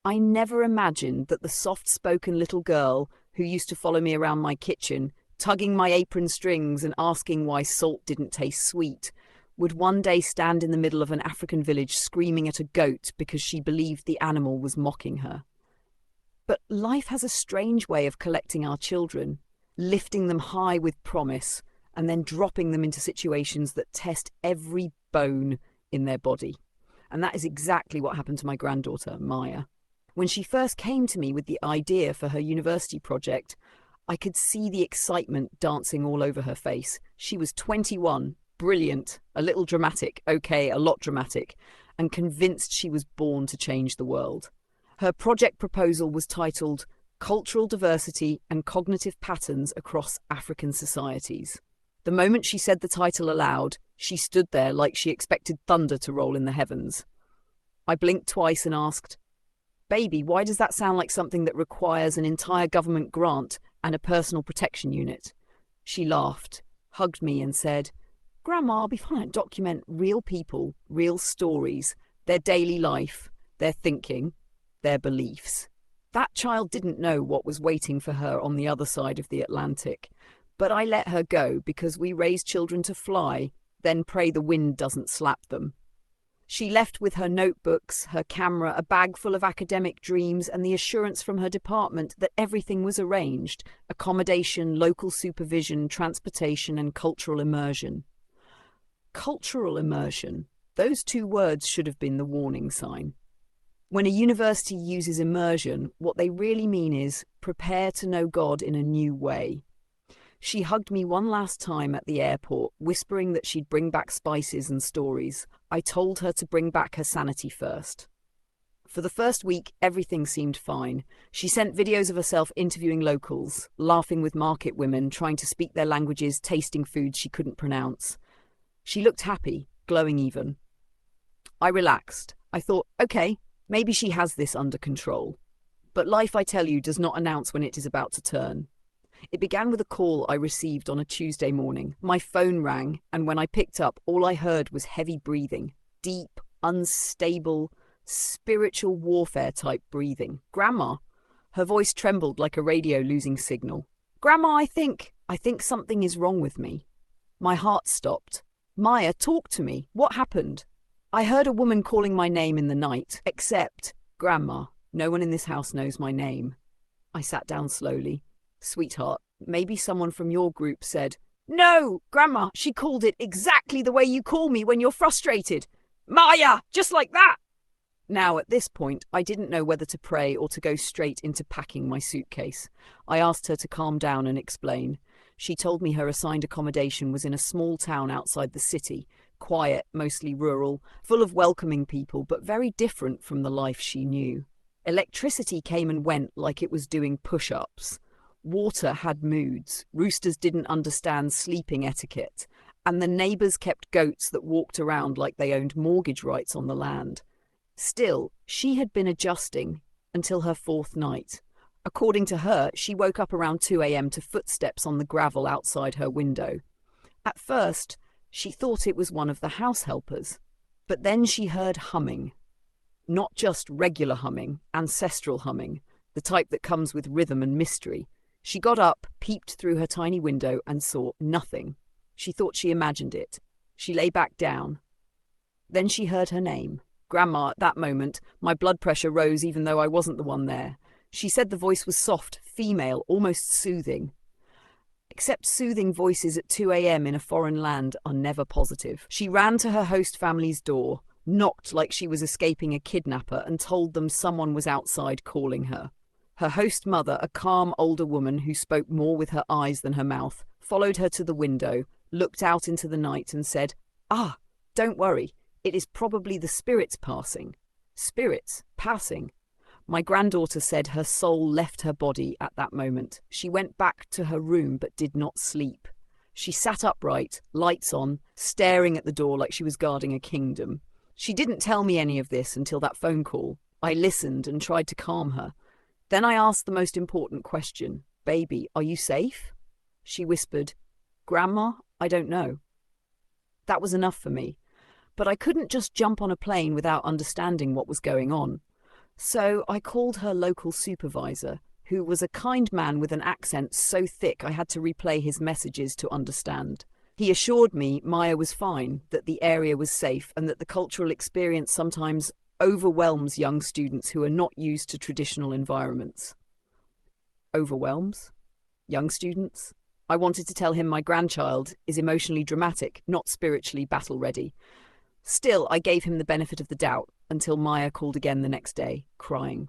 I never imagined that the soft-spoken little girl who used to follow me around my kitchen, tugging my apron strings and asking why salt didn't taste sweet, would one day stand in the middle of an African village screaming at a goat because she believed the animal was mocking her. But life has a strange way of collecting our children, lifting them high with promise, and then dropping them into situations that test every bone in their body. And that is exactly what happened to my granddaughter, Maya. When she first came to me with the idea for her university project, I could see the excitement dancing all over her face. She was 21, brilliant, a little dramatic, okay, a lot dramatic, and convinced she was born to change the world. Her project proposal was titled Cultural Diversity and Cognitive Patterns Across African Societies. The moment she said the title aloud, she stood there like she expected thunder to roll in the heavens. I blinked twice and asked, "Baby, why does that sound like something that requires an entire government grant and a personal protection unit?" She laughed, hugged me and said, "Grandma, I'll be fine. Document real people, real stories, their daily life, their thinking, their beliefs." That child didn't know what was waiting for her on the other side of the Atlantic, but I let her go because we raise children to fly, then pray the wind doesn't slap them. She left with her notebooks, her camera, a bag full of academic dreams, and the assurance from her department that everything was arranged: accommodation, local supervision, transportation, and cultural immersion. Cultural immersion. Those two words should have been the warning sign. When a university uses immersion, what they really mean is prepare to know God in a new way. She hugged me one last time at the airport, whispering that she'd bring back spices and stories. I told her to bring back her sanity first. For the first week, everything seemed fine. She sent videos of herself interviewing locals, laughing with market women, trying to speak their languages, tasting foods she couldn't pronounce. She looked happy, glowing even. I relaxed. I thought, okay, maybe she has this under control. But life, I tell you, does not announce when it is about to turn. It began with a call I received on a Tuesday morning. My phone rang, and when I picked up, all I heard was heavy breathing. Deep, unstable, spiritual warfare-type breathing. "Grandma." Her voice trembled like a radio losing signal. "Grandma, I think something is wrong with me." My heart stopped. "Maya, talk to me. What happened?" "I heard a woman calling my name in the night. Except, Grandma, no one in this house knows my name." I sat down slowly. "Sweetheart, maybe someone from your group said—" "No, Grandma, she called it exactly the way you call me when you're frustrated. Maya, just like that." Now, at this point, I didn't know whether to pray or to go straight into packing my suitcase. I asked her to calm down and explain. She told me her assigned accommodation was in a small town outside the city, quiet, mostly rural, full of welcoming people, but very different from the life she knew. Electricity came and went like it was doing push-ups. Water had moods, roosters didn't understand sleeping etiquette, and the neighbours kept goats that walked around like they owned mortgage rights on the land. Still, she had been adjusting until her fourth night. According to her, she woke up around 2 a.m. to footsteps on the gravel outside her window. At first, she thought it was one of the house helpers, but then she heard humming. Not just regular humming, ancestral humming, the type that comes with rhythm and mystery. She got up, peeped through her tiny window, and saw nothing. She thought she imagined it. She lay back down. Then she heard her name. Grandma, at that moment, my blood pressure rose even though I wasn't the one there. She said the voice was soft, female, almost soothing. Except soothing voices at 2 a.m. in a foreign land are never positive. She ran to her host family's door, knocked like she was escaping a kidnapper, and told them someone was outside calling her. Her host mother, a calm older woman who spoke more with her eyes than her mouth, followed her to the window, looked out into the night and said, "Ah, don't worry, it is probably the spirits passing." Spirits passing. My granddaughter said her soul left her body at that moment. She went back to her room but did not sleep. She sat upright, lights on, staring at the door like she was guarding a kingdom. She didn't tell me any of this until that phone call. I listened and tried to calm her. Then I asked the most important question. "Baby, are you safe?" She whispered, "Grandma, I don't know." That was enough for me. But I couldn't just jump on a plane without understanding what was going on. So I called her local supervisor, who was a kind man with an accent so thick I had to replay his messages to understand. He assured me Maya was fine, that the area was safe, and that the cultural experience sometimes overwhelms young students who are not used to traditional environments. Overwhelms? Young students? I wanted to tell him my grandchild is emotionally dramatic, not spiritually battle-ready. Still, I gave him the benefit of the doubt until Maya called again the next day, crying.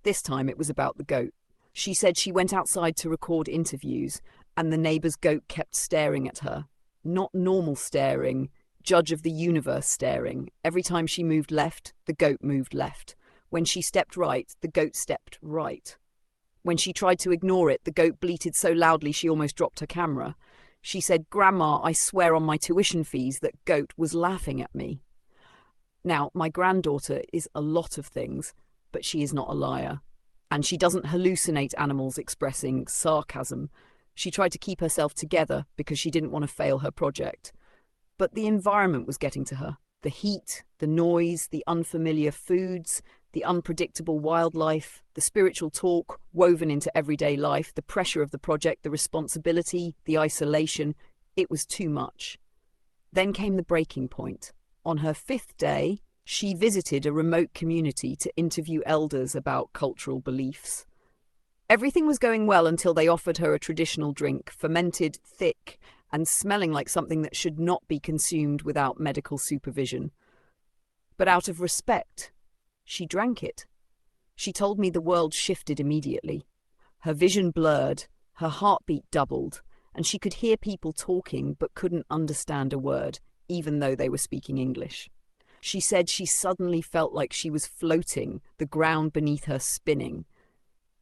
This time it was about the goat. She said she went outside to record interviews, and the neighbour's goat kept staring at her. Not normal staring, judge of the universe staring. Every time she moved left, the goat moved left. When she stepped right, the goat stepped right. When she tried to ignore it, the goat bleated so loudly she almost dropped her camera. She said, "Grandma, I swear on my tuition fees that goat was laughing at me." Now, my granddaughter is a lot of things, but she is not a liar. And she doesn't hallucinate animals expressing sarcasm. She tried to keep herself together because she didn't want to fail her project. But the environment was getting to her. The heat, the noise, the unfamiliar foods, the unpredictable wildlife, the spiritual talk woven into everyday life, the pressure of the project, the responsibility, the isolation. It was too much. Then came the breaking point. On her 5th day, she visited a remote community to interview elders about cultural beliefs. Everything was going well until they offered her a traditional drink, fermented, thick, and smelling like something that should not be consumed without medical supervision. But out of respect, she drank it. She told me the world shifted immediately. Her vision blurred, her heartbeat doubled, and she could hear people talking but couldn't understand a word, even though they were speaking English. She said she suddenly felt like she was floating, the ground beneath her spinning.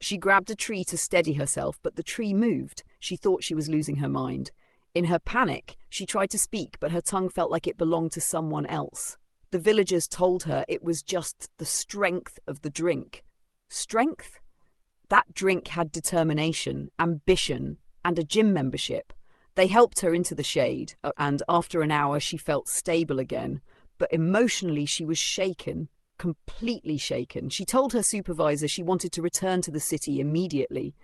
She grabbed a tree to steady herself, but the tree moved. She thought she was losing her mind. In her panic, she tried to speak, but her tongue felt like it belonged to someone else. The villagers told her it was just the strength of the drink. Strength? That drink had determination, ambition, and a gym membership. They helped her into the shade, and after an hour she felt stable again. But emotionally she was shaken, completely shaken. She told her supervisor she wanted to return to the city immediately,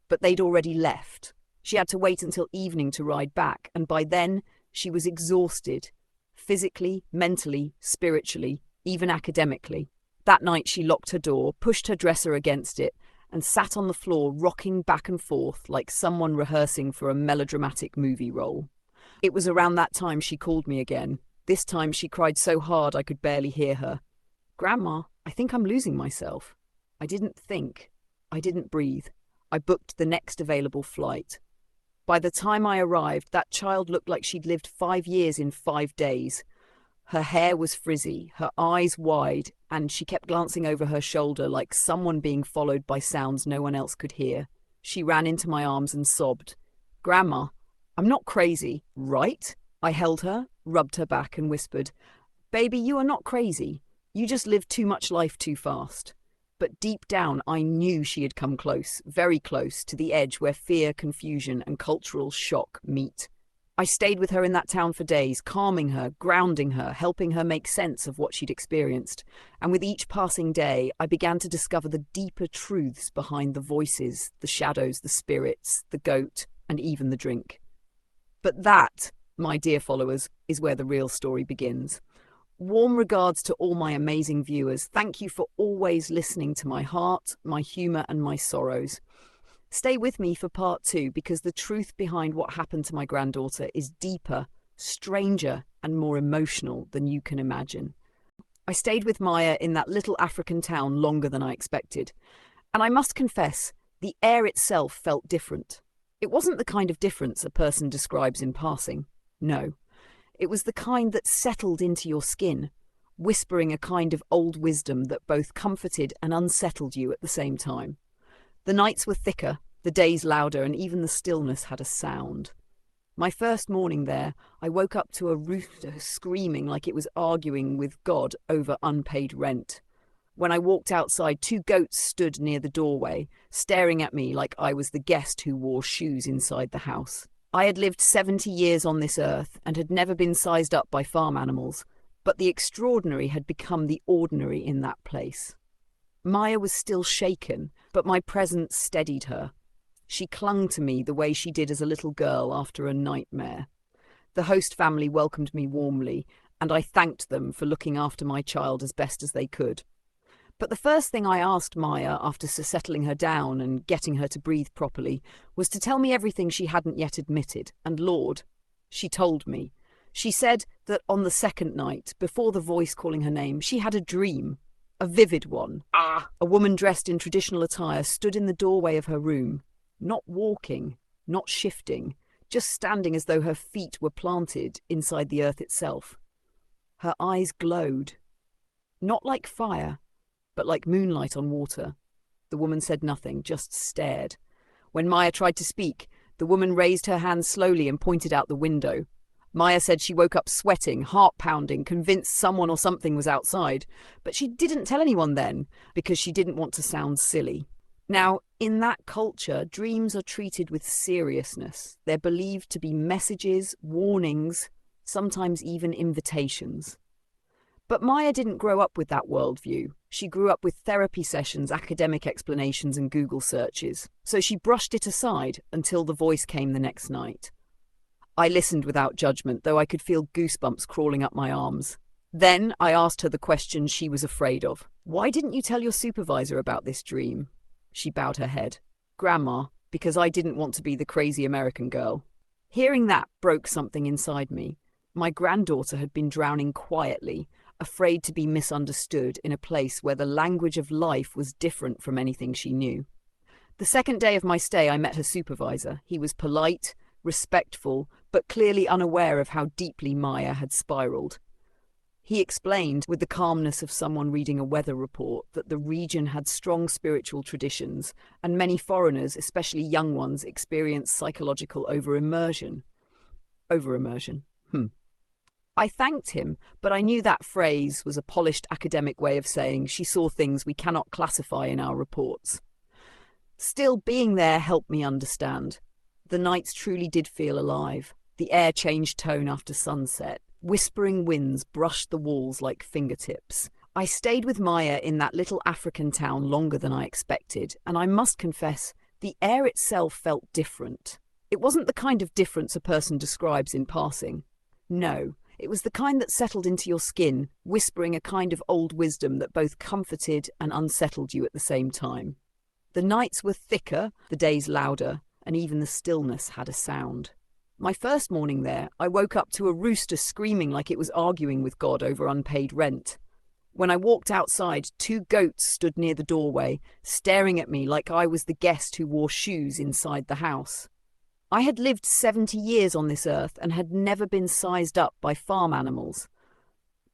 but they'd already left. She had to wait until evening to ride back, and by then she was exhausted. Physically, mentally, spiritually, even academically. That night she locked her door, pushed her dresser against it, and sat on the floor rocking back and forth like someone rehearsing for a melodramatic movie role. It was around that time she called me again. This time she cried so hard I could barely hear her. "Grandma, I think I'm losing myself." I didn't think. I didn't breathe. I booked the next available flight. By the time I arrived, that child looked like she'd lived 5 years in 5 days. Her hair was frizzy, her eyes wide, and she kept glancing over her shoulder like someone being followed by sounds no one else could hear. She ran into my arms and sobbed. "Grandma, I'm not crazy, right?" I held her, rubbed her back, and whispered, "Baby, you are not crazy. You just lived too much life too fast." But deep down, I knew she had come close, very close, to the edge where fear, confusion, and cultural shock meet. I stayed with her in that town for days, calming her, grounding her, helping her make sense of what she'd experienced. And with each passing day, I began to discover the deeper truths behind the voices, the shadows, the spirits, the goat, and even the drink. But that, my dear followers, is where the real story begins. Warm regards to all my amazing viewers. Thank you for always listening to my heart, my humour, and my sorrows. Stay with me for part 2 because the truth behind what happened to my granddaughter is deeper, stranger, and more emotional than you can imagine. I stayed with Maya in that little African town longer than I expected. And I must confess, the air itself felt different. It wasn't the kind of difference a person describes in passing. No. It was the kind that settled into your skin, whispering a kind of old wisdom that both comforted and unsettled you at the same time. The nights were thicker, the days louder, and even the stillness had a sound. My first morning there, I woke up to a rooster screaming like it was arguing with God over unpaid rent. When I walked outside, 2 goats stood near the doorway, staring at me like I was the guest who wore shoes inside the house. I had lived 70 years on this earth and had never been sized up by farm animals, but the extraordinary had become the ordinary in that place. Maya was still shaken, but my presence steadied her. She clung to me the way she did as a little girl after a nightmare. The host family welcomed me warmly, and I thanked them for looking after my child as best as they could. But the first thing I asked Maya after settling her down and getting her to breathe properly was to tell me everything she hadn't yet admitted, and Lord, she told me. She said that on the second night, before the voice calling her name, she had a dream, a vivid one. A woman dressed in traditional attire stood in the doorway of her room, not walking, not shifting, just standing as though her feet were planted inside the earth itself. Her eyes glowed, not like fire, but like moonlight on water. The woman said nothing, just stared. When Maya tried to speak, the woman raised her hand slowly and pointed out the window. Maya said she woke up sweating, heart-pounding, convinced someone or something was outside. But she didn't tell anyone then, because she didn't want to sound silly. Now, in that culture, dreams are treated with seriousness. They're believed to be messages, warnings, sometimes even invitations. But Maya didn't grow up with that worldview. She grew up with therapy sessions, academic explanations, and Google searches. So she brushed it aside until the voice came the next night. I listened without judgment, though I could feel goosebumps crawling up my arms. Then I asked her the question she was afraid of. Why didn't you tell your supervisor about this dream? She bowed her head. Grandma, because I didn't want to be the crazy American girl. Hearing that broke something inside me. My granddaughter had been drowning quietly, afraid to be misunderstood in a place where the language of life was different from anything she knew. The second day of my stay, I met her supervisor. He was polite, respectful, but clearly unaware of how deeply Maya had spiraled. He explained, with the calmness of someone reading a weather report, that the region had strong spiritual traditions, and many foreigners, especially young ones, experienced psychological over-immersion. Over-immersion. I thanked him, but I knew that phrase was a polished academic way of saying she saw things we cannot classify in our reports. Still, being there helped me understand. The nights truly did feel alive. The air changed tone after sunset. Whispering winds brushed the walls like fingertips. I stayed with Maya in that little African town longer than I expected, and I must confess, the air itself felt different. It wasn't the kind of difference a person describes in passing. No. It was the kind that settled into your skin, whispering a kind of old wisdom that both comforted and unsettled you at the same time. The nights were thicker, the days louder, and even the stillness had a sound. My first morning there, I woke up to a rooster screaming like it was arguing with God over unpaid rent. When I walked outside, 2 goats stood near the doorway, staring at me like I was the guest who wore shoes inside the house. I had lived 70 years on this earth and had never been sized up by farm animals.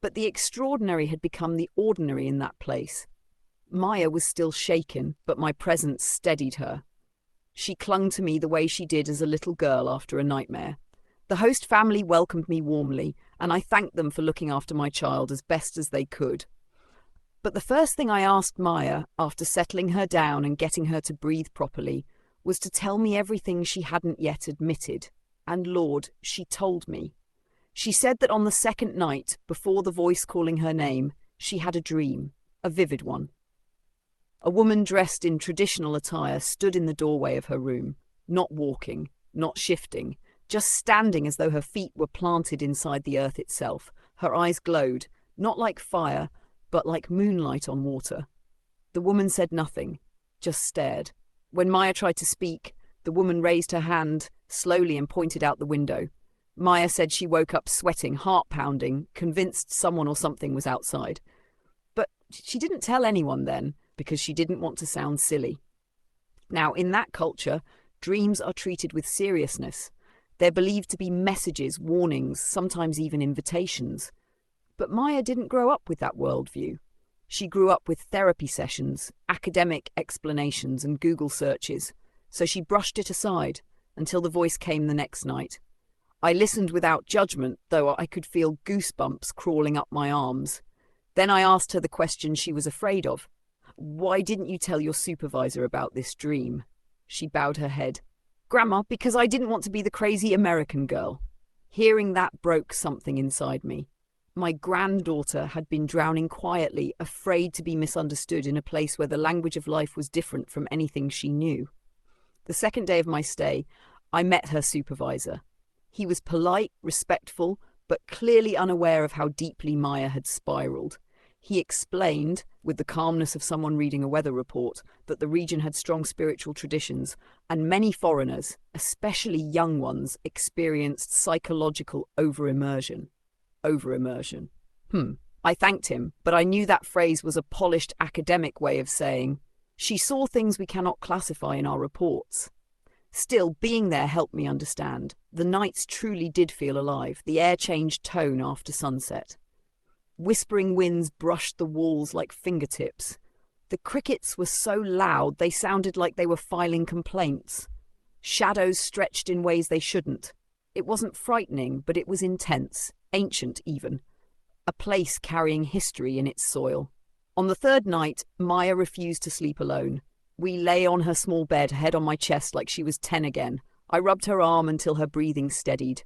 But the extraordinary had become the ordinary in that place. Maya was still shaken, but my presence steadied her. She clung to me the way she did as a little girl after a nightmare. The host family welcomed me warmly, and I thanked them for looking after my child as best as they could. But the first thing I asked Maya, after settling her down and getting her to breathe properly, was to tell me everything she hadn't yet admitted. And Lord, she told me. She said that on the second night, before the voice calling her name, she had a dream, a vivid one. A woman dressed in traditional attire stood in the doorway of her room, not walking, not shifting, just standing as though her feet were planted inside the earth itself. Her eyes glowed, not like fire, but like moonlight on water. The woman said nothing, just stared. When Maya tried to speak, the woman raised her hand slowly and pointed out the window. Maya said she woke up sweating, heart-pounding, convinced someone or something was outside. But she didn't tell anyone then, because she didn't want to sound silly. Now, in that culture, dreams are treated with seriousness. They're believed to be messages, warnings, sometimes even invitations. But Maya didn't grow up with that worldview. She grew up with therapy sessions, academic explanations, and Google searches, so she brushed it aside until the voice came the next night. I listened without judgment, though I could feel goosebumps crawling up my arms. Then I asked her the question she was afraid of. Why didn't you tell your supervisor about this dream? She bowed her head. Grandma, because I didn't want to be the crazy American girl. Hearing that broke something inside me. My granddaughter had been drowning quietly, afraid to be misunderstood in a place where the language of life was different from anything she knew. The second day of my stay, I met her supervisor. He was polite, respectful, but clearly unaware of how deeply Maya had spiraled. He explained, with the calmness of someone reading a weather report, that the region had strong spiritual traditions, and many foreigners, especially young ones, experienced psychological over-immersion. Over-immersion. I thanked him, but I knew that phrase was a polished academic way of saying, she saw things we cannot classify in our reports. Still, being there helped me understand. The nights truly did feel alive. The air changed tone after sunset. Whispering winds brushed the walls like fingertips. The crickets were so loud they sounded like they were filing complaints. Shadows stretched in ways they shouldn't. It wasn't frightening, but it was intense, ancient even. A place carrying history in its soil. On the third night, Maya refused to sleep alone. We lay on her small bed, head on my chest like she was 10 again. I rubbed her arm until her breathing steadied.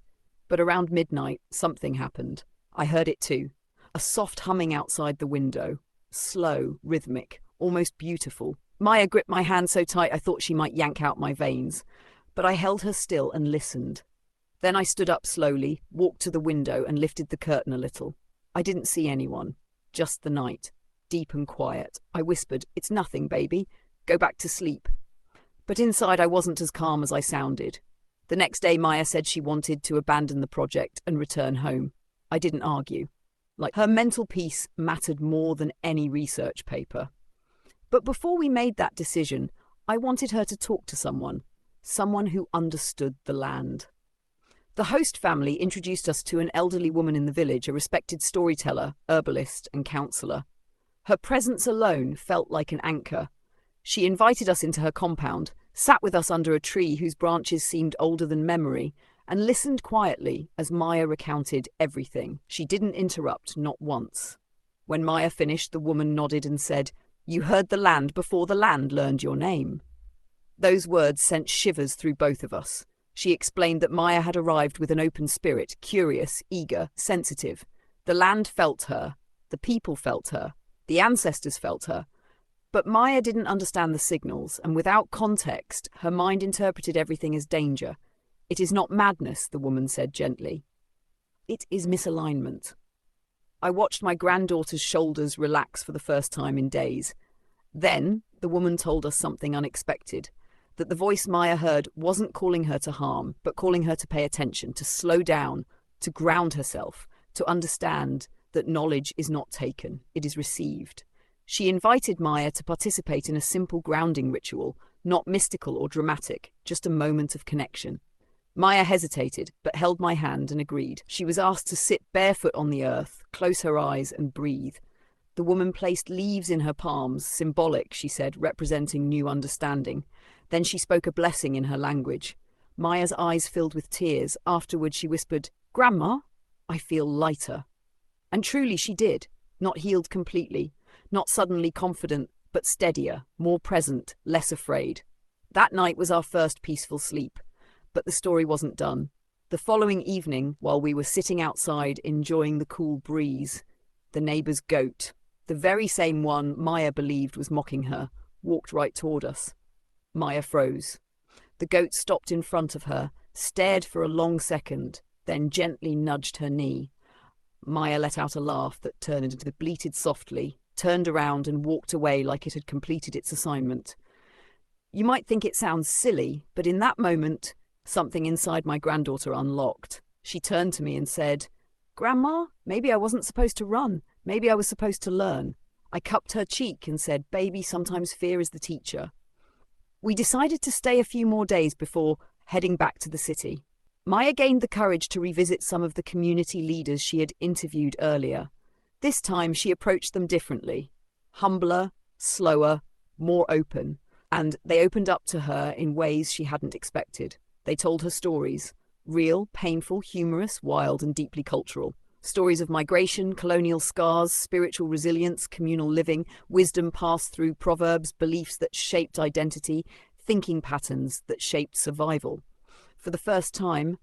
But around midnight, something happened. I heard it too. A soft humming outside the window. Slow, rhythmic, almost beautiful. Maya gripped my hand so tight I thought she might yank out my veins. But I held her still and listened. Then I stood up slowly, walked to the window and lifted the curtain a little. I didn't see anyone. Just the night. Deep and quiet. I whispered, "It's nothing, baby. Go back to sleep." But inside I wasn't as calm as I sounded. The next day Maya said she wanted to abandon the project and return home. I didn't argue. Her mental peace mattered more than any research paper. But before we made that decision, I wanted her to talk to someone who understood the land. The host family introduced us to an elderly woman in the village, a respected storyteller, herbalist, and counsellor. Her presence alone felt like an anchor. She invited us into her compound, sat with us under a tree whose branches seemed older than memory, and listened quietly as Maya recounted everything. She didn't interrupt, not once. When Maya finished, the woman nodded and said, "You heard the land before the land learned your name." Those words sent shivers through both of us. She explained that Maya had arrived with an open spirit, curious, eager, sensitive. The land felt her, the people felt her, the ancestors felt her. But Maya didn't understand the signals, and without context, her mind interpreted everything as danger. "It is not madness," the woman said gently. "It is misalignment." I watched my granddaughter's shoulders relax for the first time in days. Then, the woman told us something unexpected. That the voice Maya heard wasn't calling her to harm, but calling her to pay attention, to slow down, to ground herself, to understand that knowledge is not taken, it is received. She invited Maya to participate in a simple grounding ritual, not mystical or dramatic, just a moment of connection. Maya hesitated, but held my hand and agreed. She was asked to sit barefoot on the earth, close her eyes and breathe. The woman placed leaves in her palms, symbolic, she said, representing new understanding. Then she spoke a blessing in her language. Maya's eyes filled with tears. Afterward she whispered, "Grandma, I feel lighter." And truly she did, not healed completely, not suddenly confident, but steadier, more present, less afraid. That night was our first peaceful sleep. But the story wasn't done. The following evening, while we were sitting outside enjoying the cool breeze, the neighbour's goat, the very same one Maya believed was mocking her, walked right toward us. Maya froze. The goat stopped in front of her, stared for a long second, then gently nudged her knee. Maya let out a laugh that turned into bleated softly, turned around and walked away like it had completed its assignment. You might think it sounds silly, but in that moment, something inside my granddaughter unlocked. She turned to me and said, "Grandma, maybe I wasn't supposed to run. Maybe I was supposed to learn." I cupped her cheek and said, "Baby, sometimes fear is the teacher." We decided to stay a few more days before heading back to the city. Maya gained the courage to revisit some of the community leaders she had interviewed earlier. This time she approached them differently. Humbler, slower, more open, and they opened up to her in ways she hadn't expected. They told her stories, real, painful, humorous, wild, and deeply cultural. Stories of migration, colonial scars, spiritual resilience, communal living, wisdom passed through proverbs, beliefs that shaped identity, thinking patterns that shaped survival. For the first time,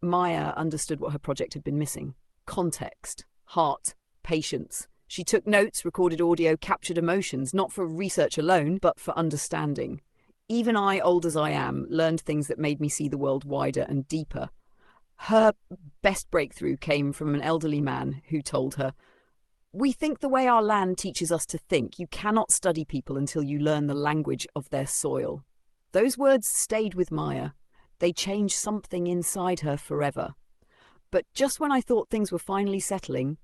Maya understood what her project had been missing. Context. heart, patience. She took notes, recorded audio, captured emotions, not for research alone, but for understanding. Even I, old as I am, learned things that made me see the world wider and deeper. Her best breakthrough came from an elderly man who told her, "We think the way our land teaches us to think. You cannot study people until you learn the language of their soil." Those words stayed with Maya. They changed something inside her forever. But just when I thought things were finally settling,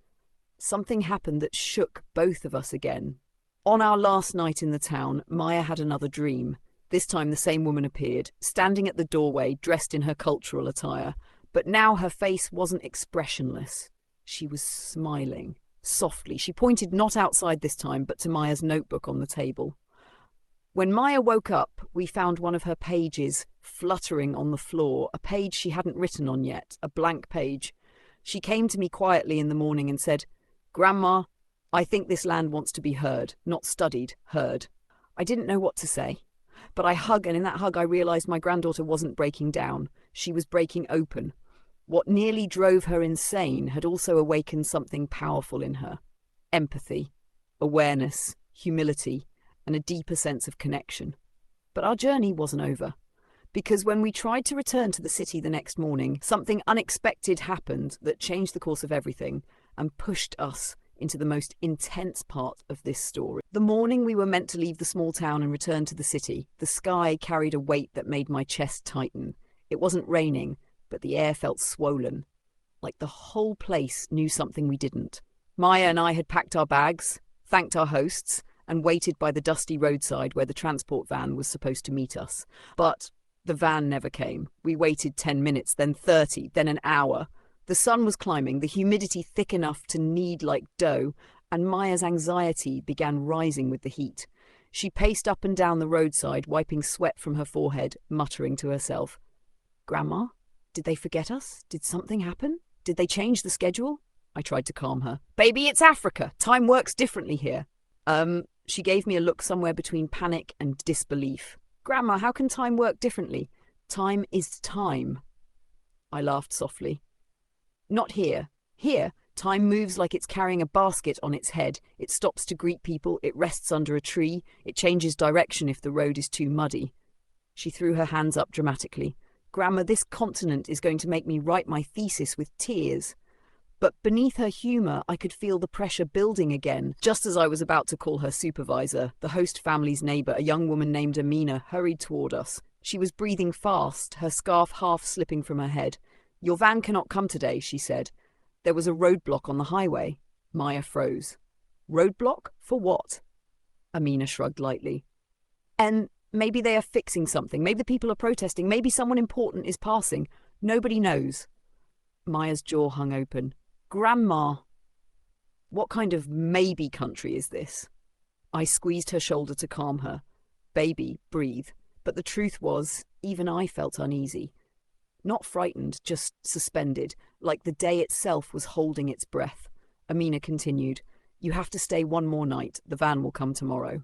something happened that shook both of us again. On our last night in the town, Maya had another dream. This time the same woman appeared, standing at the doorway, dressed in her cultural attire. But now her face wasn't expressionless. She was smiling, softly. She pointed not outside this time, but to Maya's notebook on the table. When Maya woke up, we found one of her pages fluttering on the floor, a page she hadn't written on yet, a blank page. She came to me quietly in the morning and said, "Grandma, I think this land wants to be heard, not studied, heard." I didn't know what to say, but I hugged, and in that hug I realized my granddaughter wasn't breaking down. She was breaking open. What nearly drove her insane had also awakened something powerful in her. Empathy, awareness, humility, and a deeper sense of connection. But our journey wasn't over, because when we tried to return to the city the next morning, something unexpected happened that changed the course of everything and pushed us into the most intense part of this story. The morning we were meant to leave the small town and return to the city, the sky carried a weight that made my chest tighten. It wasn't raining, but the air felt swollen, like the whole place knew something we didn't. Maya and I had packed our bags, thanked our hosts, and waited by the dusty roadside where the transport van was supposed to meet us. But the van never came. We waited 10 minutes, then 30, then an hour. The sun was climbing, the humidity thick enough to knead like dough, and Maya's anxiety began rising with the heat. She paced up and down the roadside, wiping sweat from her forehead, muttering to herself, "Grandma, did they forget us? Did something happen? Did they change the schedule?" I tried to calm her. "Baby, it's Africa. Time works differently here." She gave me a look somewhere between panic and disbelief. "Grandma, how can time work differently? Time is time." I laughed softly. "Not here. Here, time moves like it's carrying a basket on its head. It stops to greet people, it rests under a tree, it changes direction if the road is too muddy." She threw her hands up dramatically. "Grandma, this continent is going to make me write my thesis with tears." But beneath her humour, I could feel the pressure building again. Just as I was about to call her supervisor, the host family's neighbour, a young woman named Amina, hurried toward us. She was breathing fast, her scarf half slipping from her head. "Your van cannot come today," she said. "There was a roadblock on the highway." Maya froze. "Roadblock? For what?" Amina shrugged lightly. "And maybe they are fixing something. Maybe the people are protesting. Maybe someone important is passing. Nobody knows." Maya's jaw hung open. "Grandma, what kind of maybe country is this?" I squeezed her shoulder to calm her. "Baby, breathe." But the truth was, even I felt uneasy. Not frightened, just suspended, like the day itself was holding its breath. Amina continued, "You have to stay one more night. The van will come tomorrow."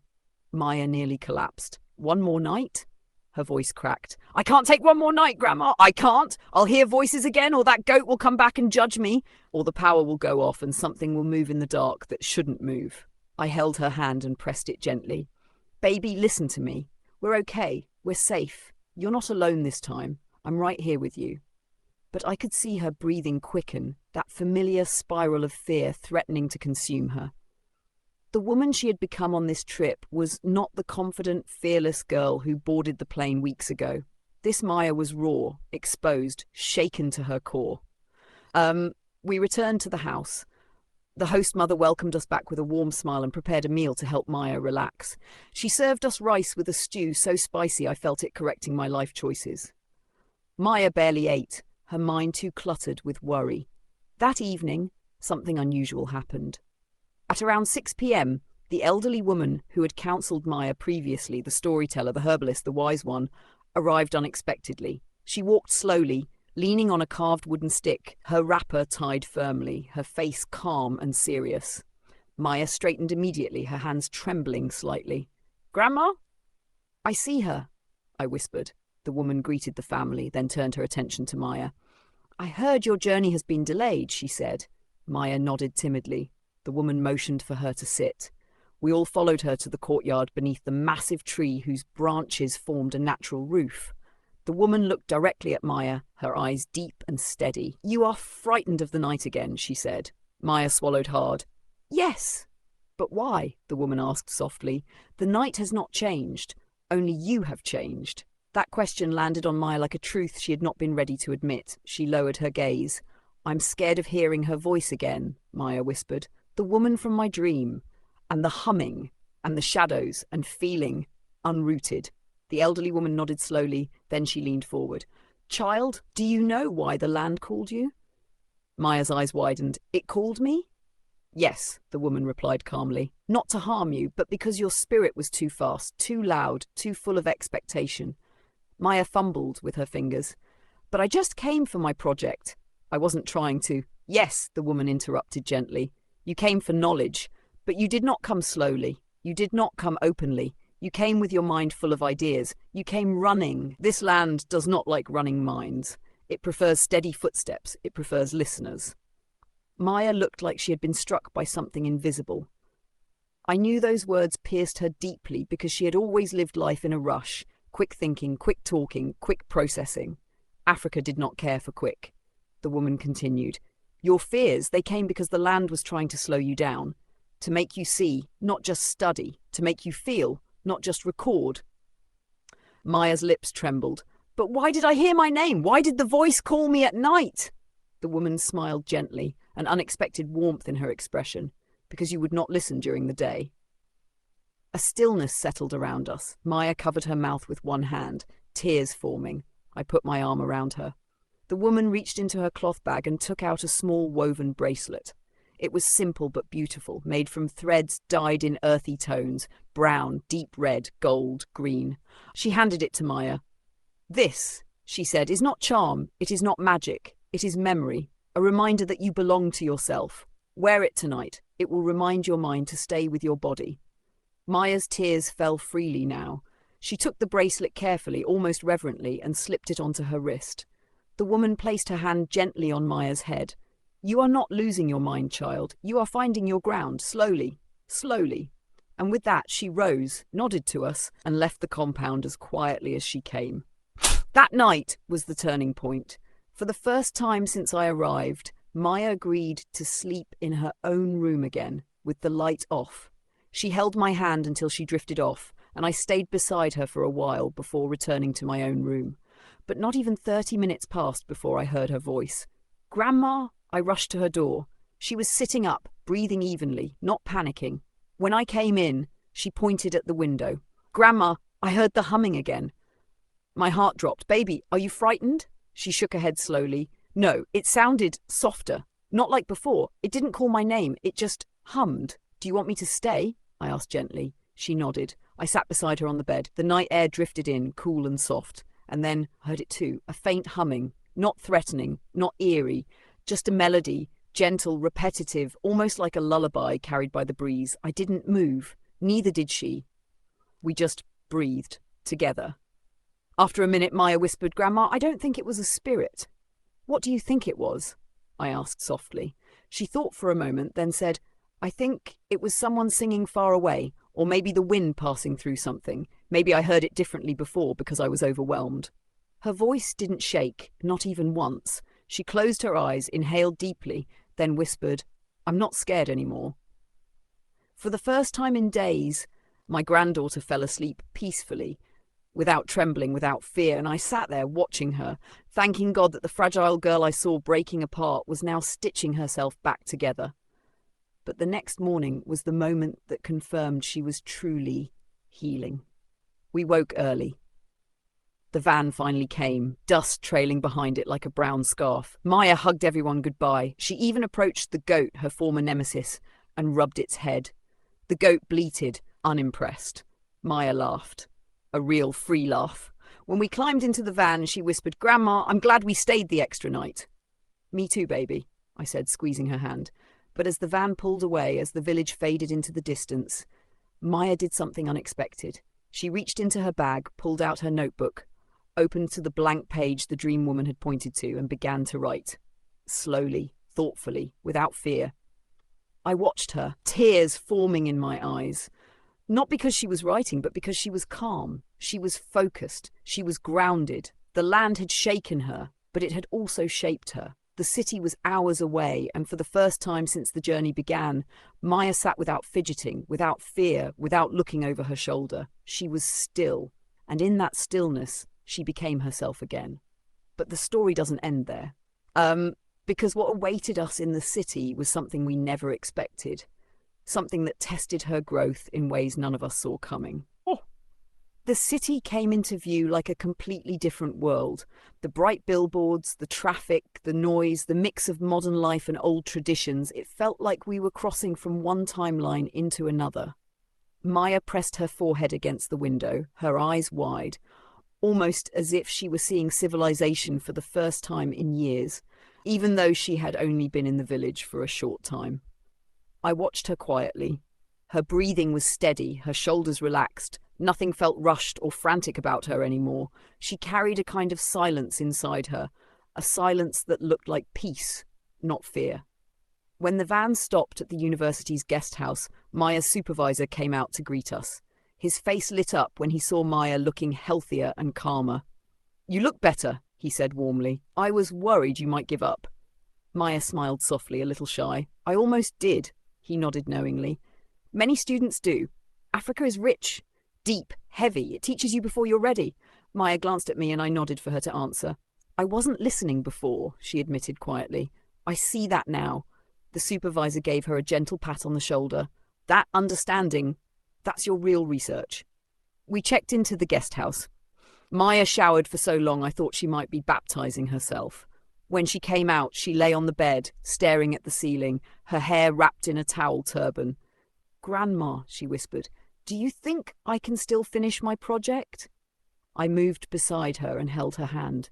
Maya nearly collapsed. "One more night?" Her voice cracked. "I can't take one more night, Grandma. I can't. I'll hear voices again, or that goat will come back and judge me, or the power will go off and something will move in the dark that shouldn't move." I held her hand and pressed it gently. "Baby, listen to me. We're okay. We're safe. You're not alone this time. I'm right here with you." But I could see her breathing quicken, that familiar spiral of fear threatening to consume her. The woman she had become on this trip was not the confident, fearless girl who boarded the plane weeks ago. This Maya was raw, exposed, shaken to her core. We returned to the house. The host mother welcomed us back with a warm smile and prepared a meal to help Maya relax. She served us rice with a stew so spicy I felt it correcting my life choices. Maya barely ate, her mind too cluttered with worry. That evening, something unusual happened. At around 6 p.m., the elderly woman who had counselled Maya previously, the storyteller, the herbalist, the wise one, arrived unexpectedly. She walked slowly, leaning on a carved wooden stick, her wrapper tied firmly, her face calm and serious. Maya straightened immediately, her hands trembling slightly. "Grandma?" "I see her," I whispered. The woman greeted the family, then turned her attention to Maya. "I heard your journey has been delayed," she said. Maya nodded timidly. The woman motioned for her to sit. We all followed her to the courtyard beneath the massive tree whose branches formed a natural roof. The woman looked directly at Maya, her eyes deep and steady. "You are frightened of the night again," she said. Maya swallowed hard. "Yes." "But why?" the woman asked softly. "The night has not changed. Only you have changed." That question landed on Maya like a truth she had not been ready to admit. She lowered her gaze. "I'm scared of hearing her voice again," Maya whispered. "The woman from my dream. And the humming, and the shadows, and feeling unrooted." The elderly woman nodded slowly, then she leaned forward. "Child, do you know why the land called you?" Maya's eyes widened. "It called me?" "Yes," the woman replied calmly. "Not to harm you, but because your spirit was too fast, too loud, too full of expectation." Maya fumbled with her fingers. "But I just came for my project." "I wasn't trying to." "Yes," the woman interrupted gently. "You came for knowledge, but you did not come slowly. You did not come openly. You came with your mind full of ideas. You came running. This land does not like running minds. It prefers steady footsteps. It prefers listeners." Maya looked like she had been struck by something invisible. I knew those words pierced her deeply because she had always lived life in a rush. Quick thinking, quick talking, quick processing. Africa did not care for quick. The woman continued. "Your fears, they came because the land was trying to slow you down. To make you see, not just study. To make you feel, not just record." Maya's lips trembled. "But why did I hear my name? Why did the voice call me at night?" The woman smiled gently, an unexpected warmth in her expression. "Because you would not listen during the day." A stillness settled around us. Maya covered her mouth with one hand, tears forming. I put my arm around her. The woman reached into her cloth bag and took out a small woven bracelet. It was simple but beautiful, made from threads dyed in earthy tones, brown, deep red, gold, green. She handed it to Maya. "This," she said, "is not charm, it is not magic, it is memory, a reminder that you belong to yourself. Wear it tonight. It will remind your mind to stay with your body." Maya's tears fell freely now. She took the bracelet carefully, almost reverently, and slipped it onto her wrist. The woman placed her hand gently on Maya's head. "You are not losing your mind, child. You are finding your ground, slowly, slowly." And with that, she rose, nodded to us, and left the compound as quietly as she came. That night was the turning point. For the first time since I arrived, Maya agreed to sleep in her own room again, with the light off. She held my hand until she drifted off, and I stayed beside her for a while before returning to my own room. But not even 30 minutes passed before I heard her voice. "Grandma!" I rushed to her door. She was sitting up, breathing evenly, not panicking. When I came in, she pointed at the window. "Grandma, I heard the humming again." My heart dropped. "Baby, are you frightened?" She shook her head slowly. "No, it sounded softer. Not like before. It didn't call my name. It just hummed. Do you want me to stay?" I asked gently. She nodded. I sat beside her on the bed. The night air drifted in, cool and soft. And then I heard it too, a faint humming. Not threatening, not eerie. Just a melody, gentle, repetitive, almost like a lullaby carried by the breeze. I didn't move. Neither did she. We just breathed, together. After a minute, Maya whispered, "Grandma, I don't think it was a spirit." "What do you think it was?" I asked softly. She thought for a moment, then said, "I think it was someone singing far away, or maybe the wind passing through something. Maybe I heard it differently before because I was overwhelmed." Her voice didn't shake, not even once. She closed her eyes, inhaled deeply, then whispered, "I'm not scared anymore." For the first time in days, my granddaughter fell asleep peacefully, without trembling, without fear, and I sat there watching her, thanking God that the fragile girl I saw breaking apart was now stitching herself back together. But the next morning was the moment that confirmed she was truly healing. We woke early. The van finally came, dust trailing behind it like a brown scarf. Maya hugged everyone goodbye. She even approached the goat, her former nemesis, and rubbed its head. The goat bleated, unimpressed. Maya laughed. A real free laugh. When we climbed into the van, she whispered, "Grandma, I'm glad we stayed the extra night." "Me too, baby," I said, squeezing her hand. But as the van pulled away, as the village faded into the distance, Maya did something unexpected. She reached into her bag, pulled out her notebook, opened to the blank page the dream woman had pointed to, and began to write. Slowly, thoughtfully, without fear. I watched her, tears forming in my eyes. Not because she was writing, but because she was calm. She was focused. She was grounded. The land had shaken her, but it had also shaped her. The city was hours away, and for the first time since the journey began, Maya sat without fidgeting, without fear, without looking over her shoulder. She was still, and in that stillness, she became herself again. But the story doesn't end there. Because what awaited us in the city was something we never expected. Something that tested her growth in ways none of us saw coming. The city came into view like a completely different world. The bright billboards, the traffic, the noise, the mix of modern life and old traditions, it felt like we were crossing from one timeline into another. Maya pressed her forehead against the window, her eyes wide, almost as if she was seeing civilization for the first time in years, even though she had only been in the village for a short time. I watched her quietly. Her breathing was steady, her shoulders relaxed. Nothing felt rushed or frantic about her anymore. She carried a kind of silence inside her, a silence that looked like peace, not fear. When the van stopped at the university's guest house, Maya's supervisor came out to greet us. His face lit up when he saw Maya looking healthier and calmer. "You look better," he said warmly. "I was worried you might give up." Maya smiled softly, a little shy. "I almost did," he nodded knowingly. "Many students do. Africa is rich, deep, heavy. It teaches you before you're ready." Maya glanced at me and I nodded for her to answer. "I wasn't listening before," she admitted quietly. "I see that now." The supervisor gave her a gentle pat on the shoulder. "That understanding, that's your real research." We checked into the guest house. Maya showered for so long I thought she might be baptizing herself. When she came out, she lay on the bed, staring at the ceiling, her hair wrapped in a towel turban. "Grandma," she whispered, "do you think I can still finish my project?" I moved beside her and held her hand.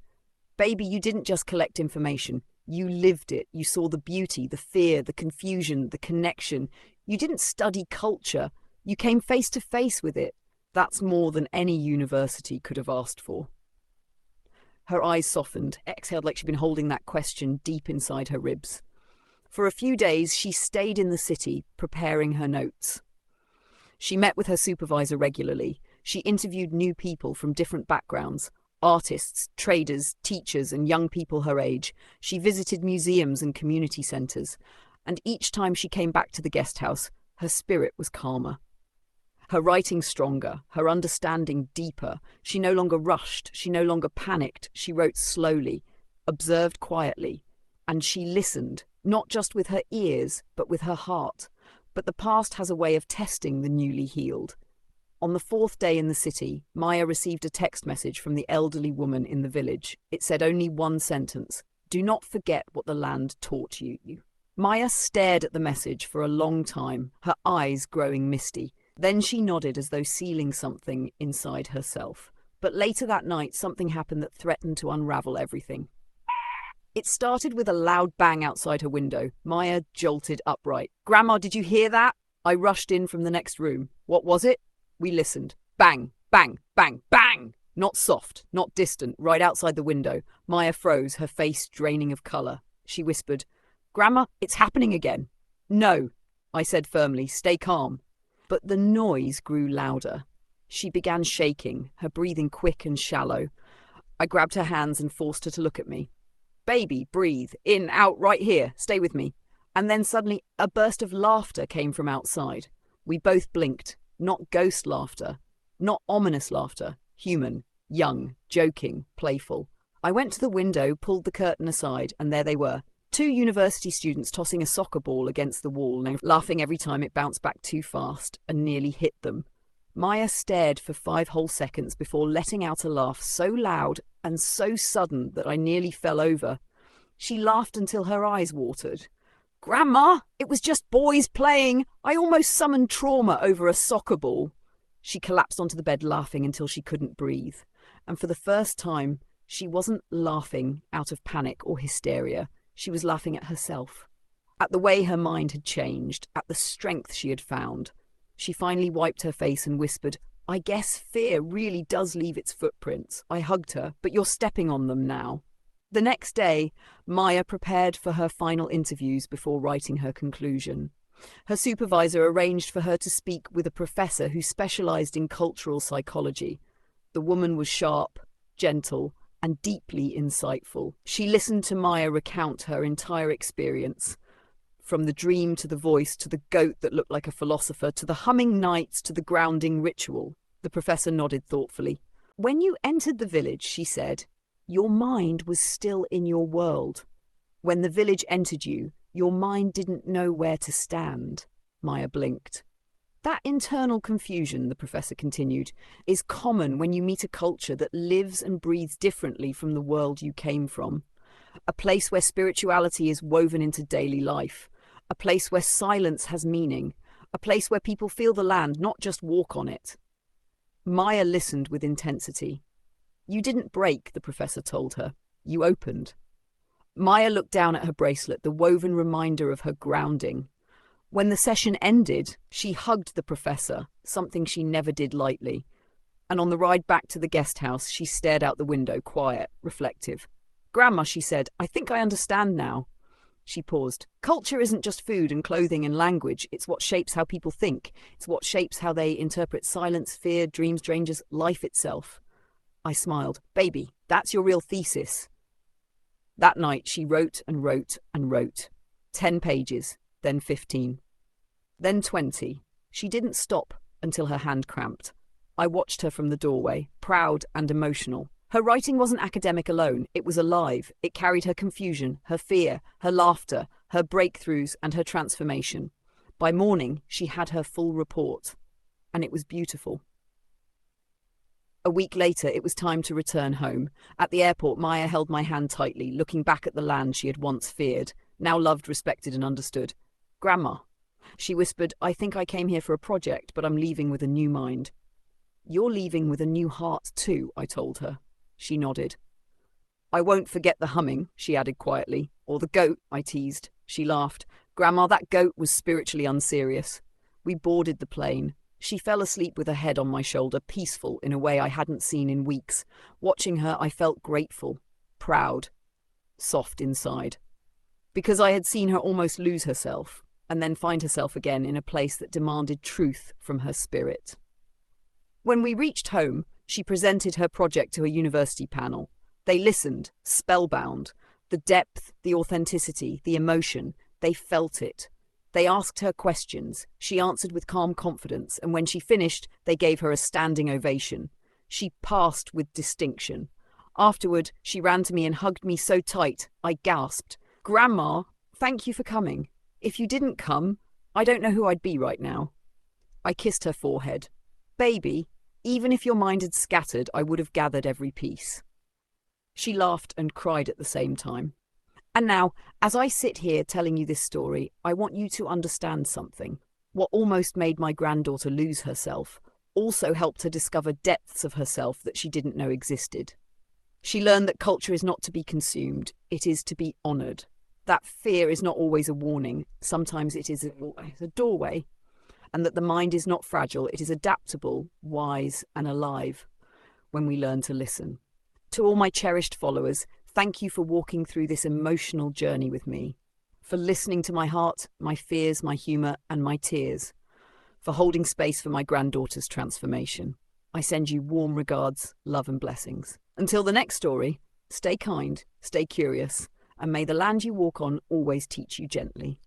"Baby, you didn't just collect information. You lived it. You saw the beauty, the fear, the confusion, the connection. You didn't study culture. You came face to face with it. That's more than any university could have asked for." Her eyes softened, exhaled like she'd been holding that question deep inside her ribs. For a few days, she stayed in the city, preparing her notes. She met with her supervisor regularly. She interviewed new people from different backgrounds, artists, traders, teachers, and young people her age. She visited museums and community centres. And each time she came back to the guest house, her spirit was calmer. Her writing stronger, her understanding deeper. She no longer rushed, she no longer panicked. She wrote slowly, observed quietly. And she listened, not just with her ears, but with her heart. But the past has a way of testing the newly healed. On the fourth day in the city, Maya received a text message from the elderly woman in the village. It said only one sentence: "Do not forget what the land taught you." Maya stared at the message for a long time, her eyes growing misty. Then she nodded as though sealing something inside herself. But later that night, something happened that threatened to unravel everything. It started with a loud bang outside her window. Maya jolted upright. "Grandma, did you hear that?" I rushed in from the next room. "What was it?" We listened. Bang, bang, bang, bang! Not soft, not distant, right outside the window. Maya froze, her face draining of colour. She whispered, "Grandma, it's happening again." "No," I said firmly, "stay calm." But the noise grew louder. She began shaking, her breathing quick and shallow. I grabbed her hands and forced her to look at me. "Baby, breathe. In, out, right here. Stay with me." And then suddenly a burst of laughter came from outside. We both blinked. Not ghost laughter. Not ominous laughter. Human, young, joking, playful. I went to the window, pulled the curtain aside, and there they were. 2 university students tossing a soccer ball against the wall and laughing every time it bounced back too fast and nearly hit them. Maya stared for 5 whole seconds before letting out a laugh so loud and so sudden that I nearly fell over. She laughed until her eyes watered. "Grandma, it was just boys playing. I almost summoned trauma over a soccer ball." She collapsed onto the bed laughing until she couldn't breathe. And for the first time, she wasn't laughing out of panic or hysteria. She was laughing at herself, at the way her mind had changed, at the strength she had found. She finally wiped her face and whispered, "I guess fear really does leave its footprints." I hugged her. "But you're stepping on them now." The next day, Maya prepared for her final interviews before writing her conclusion. Her supervisor arranged for her to speak with a professor who specialized in cultural psychology. The woman was sharp, gentle, and deeply insightful. She listened to Maya recount her entire experience, from the dream to the voice to the goat that looked like a philosopher to the humming nights to the grounding ritual. The professor nodded thoughtfully. When you entered the village, she said, your mind was still in your world. When the village entered you, your mind didn't know where to stand. Maya blinked. That internal confusion, the professor continued, is common when you meet a culture that lives and breathes differently from the world you came from. A place where spirituality is woven into daily life. A place where silence has meaning. A place where people feel the land, not just walk on it. Maya listened with intensity. You didn't break, the professor told her. You opened. Maya looked down at her bracelet, the woven reminder of her grounding. When the session ended, she hugged the professor, something she never did lightly. And on the ride back to the guest house, she stared out the window, quiet, reflective. Grandma, she said, I think I understand now. She paused. Culture isn't just food and clothing and language. It's what shapes how people think. It's what shapes how they interpret silence, fear, dreams, strangers, life itself. I smiled. Baby, that's your real thesis. That night, she wrote and wrote and wrote. 10 pages, then 15. Then 20. She didn't stop until her hand cramped. I watched her from the doorway, proud and emotional. Her writing wasn't academic alone. It was alive. It carried her confusion, her fear, her laughter, her breakthroughs, and her transformation. By morning, she had her full report. And it was beautiful. A week later, it was time to return home. At the airport, Maya held my hand tightly, looking back at the land she had once feared, now loved, respected, and understood. Grandma, she whispered, I think I came here for a project, but I'm leaving with a new mind. You're leaving with a new heart too, I told her. She nodded. I won't forget the humming, she added quietly. Or the goat, I teased. She laughed. Grandma, that goat was spiritually unserious. We boarded the plane. She fell asleep with her head on my shoulder, peaceful in a way I hadn't seen in weeks. Watching her, I felt grateful, proud, soft inside. Because I had seen her almost lose herself, and then find herself again in a place that demanded truth from her spirit. When we reached home, she presented her project to a university panel. They listened, spellbound. The depth, the authenticity, the emotion, they felt it. They asked her questions. She answered with calm confidence, and when she finished, they gave her a standing ovation. She passed with distinction. Afterward, she ran to me and hugged me so tight, I gasped. Grandma, thank you for coming. If you didn't come, I don't know who I'd be right now. I kissed her forehead. Baby, even if your mind had scattered, I would have gathered every piece. She laughed and cried at the same time. And now, as I sit here telling you this story, I want you to understand something. What almost made my granddaughter lose herself also helped her discover depths of herself that she didn't know existed. She learned that culture is not to be consumed, it is to be honoured. That fear is not always a warning, sometimes it is a doorway. And that the mind is not fragile, it is adaptable, wise and alive when we learn to listen. To all my cherished followers, thank you for walking through this emotional journey with me, for listening to my heart, my fears, my humour, and my tears, for holding space for my granddaughter's transformation. I send you warm regards, love and blessings. Until the next story, stay kind, stay curious, and may the land you walk on always teach you gently.